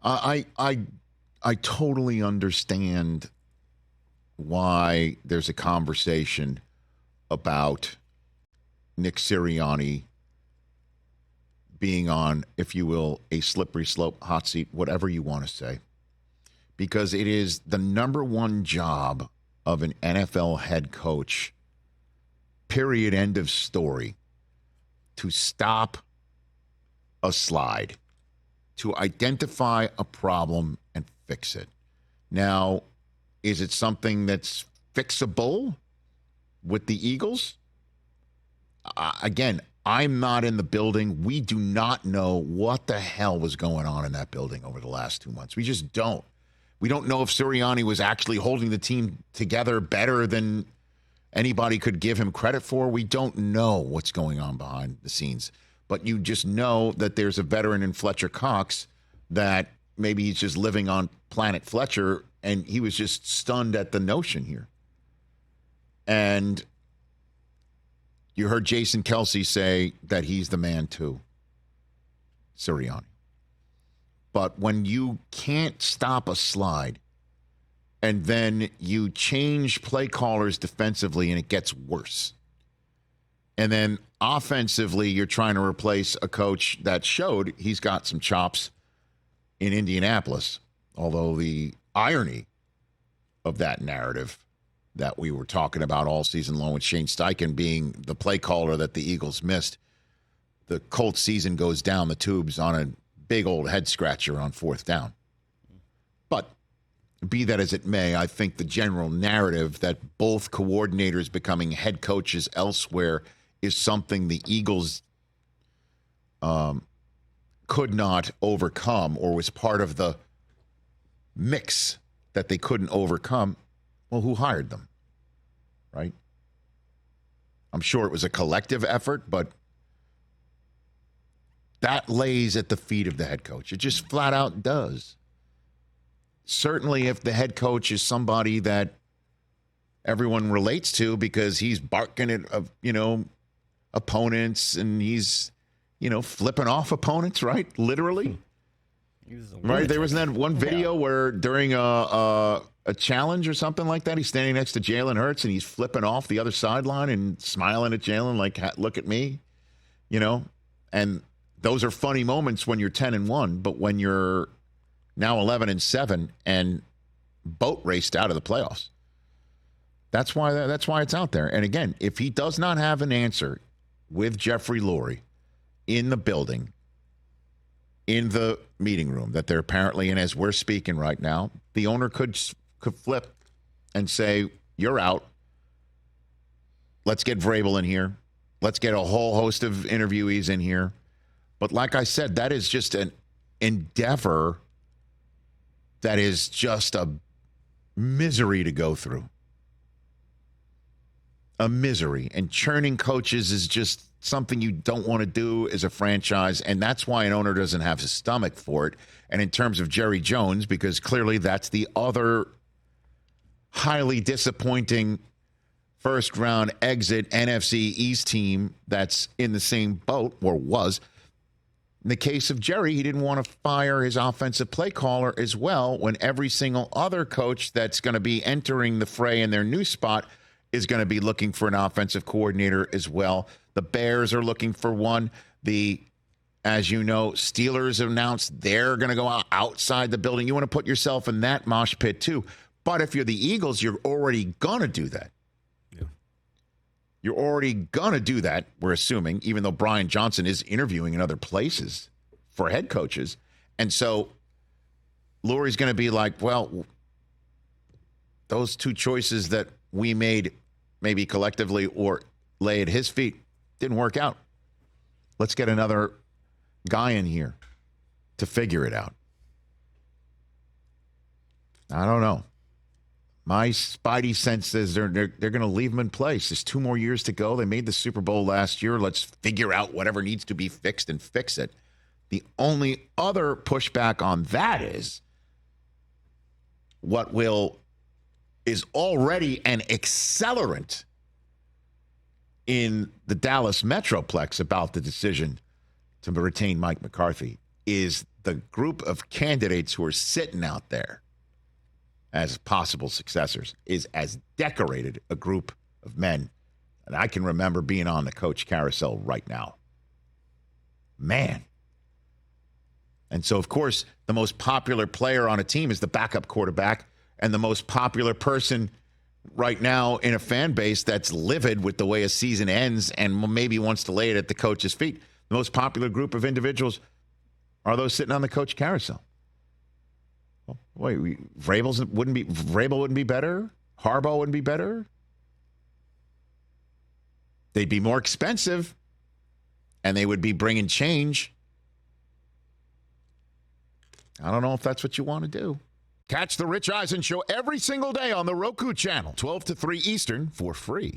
I totally understand why there's a conversation about Nick Sirianni being on, if you will, a slippery slope, hot seat, whatever you want to say, because it is the number one job of an NFL head coach, period, end of story, to stop a slide, to identify a problem and fix it. Now, is it something that's fixable with the Eagles? Again, I'm not in the building. We do not know what the hell was going on in that building over the last 2 months. We just don't. We don't know if Sirianni was actually holding the team together better than anybody could give him credit for. We don't know what's going on behind the scenes. But you just know that there's a veteran in Fletcher Cox that maybe he's just living on planet Fletcher, and he was just stunned at the notion here. And you heard Jason Kelsey say that he's the man too, Sirianni. But when you can't stop a slide and then you change play callers defensively and it gets worse, and then offensively you're trying to replace a coach that showed he's got some chops in Indianapolis, although the irony of that narrative that we were talking about all season long with Shane Steichen being the play caller that the Eagles missed, the Colts season goes down the tubes on a big old head scratcher on fourth down. But be that as it may, I think the general narrative that both coordinators becoming head coaches elsewhere is something the Eagles could not overcome, or was part of the mix that they couldn't overcome. Well, who hired them, right? I'm sure it was a collective effort, but that lays at the feet of the head coach. It just flat out does. Certainly if the head coach is somebody that everyone relates to because he's barking at, opponents, and he's, flipping off opponents, right? Literally. Right? There was that one video where during a challenge or something like that, he's standing next to Jalen Hurts and he's flipping off the other sideline and smiling at Jalen like, look at me, and those are funny moments when you're 10-1, but when you're now 11-7 and boat raced out of the playoffs, that's why it's out there. And again, if he does not have an answer with Jeffrey Lurie in the building, in the meeting room that they're apparently in as we're speaking right now, the owner could flip and say, you're out. Let's get Vrabel in here. Let's get a whole host of interviewees in here. But like I said, that is just an endeavor that is just a misery to go through. A misery. And churning coaches is just something you don't want to do as a franchise, and that's why an owner doesn't have his stomach for it. And in terms of Jerry Jones, because clearly that's the other highly disappointing first-round exit NFC East team that's in the same boat, or was. In the case of Jerry, he didn't want to fire his offensive play caller as well when every single other coach that's going to be entering the fray in their new spot is going to be looking for an offensive coordinator as well. The Bears are looking for one. As you know, Steelers have announced they're going to go outside the building. You want to put yourself in that mosh pit too. But if you're the Eagles, you're already going to do that. Yeah. You're already going to do that, we're assuming, even though Brian Johnson is interviewing in other places for head coaches. And so Lurie's going to be like, well, those two choices that we made maybe collectively or lay at his feet didn't work out. Let's get another guy in here to figure it out. I don't know. My spidey sense says they're going to leave him in place. There's 2 more years to go. They made the Super Bowl last year. Let's figure out whatever needs to be fixed and fix it. The only other pushback on that is what is already an accelerant in the Dallas Metroplex about the decision to retain Mike McCarthy is the group of candidates who are sitting out there as possible successors is as decorated a group of men. And I can remember being on the coach carousel right now. Man. And so, of course, the most popular player on a team is the backup quarterback, and the most popular person right now in a fan base that's livid with the way a season ends and maybe wants to lay it at the coach's feet. The most popular group of individuals are those sitting on the coach carousel. Well, wait, Vrabel wouldn't be better? Harbaugh wouldn't be better? They'd be more expensive, and they would be bringing change. I don't know if that's what you want to do. Catch the Rich Eisen Show every single day on the Roku channel, 12 to 3 Eastern, for free.